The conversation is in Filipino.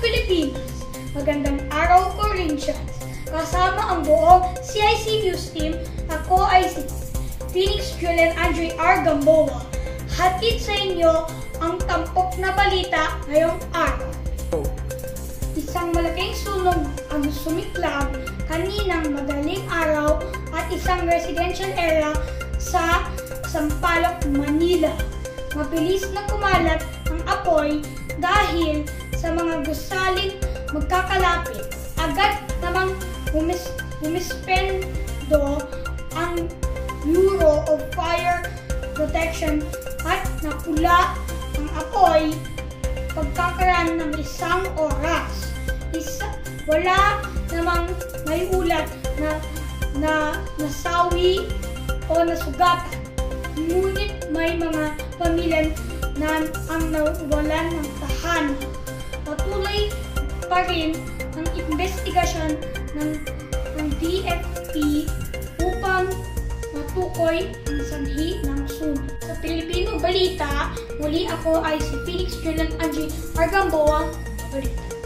Pilipinas! Magandang araw, Corinthians! Kasama ang buong CIC News Team, ako ay si Phoenix Julian Andre R. Gamboa. Hatid sa inyo ang tampok na balita ngayong araw. Isang malaking sunog ang sumiklang kaninang madaling araw at isang residential area sa Sampaloc, Manila. Mabilis na kumalat ang apoy dahil sa mga gusaling magkakalapit. Agad namang humispendo ang Bureau of Fire Protection at napula ang apoy pagkakaraan ng isang oras. Wala namang may ulat na nasawi o nasugatan. Ngunit may mga pamilya na ang nawalan ng tahanan. Patuloy pa rin ang investigasyon ng DFP upang matukoy ang sanhi ng sunog. Sa Pilipino Balita, muli ako ay si Phoenix Julian Andre R. Gamboa. Balita.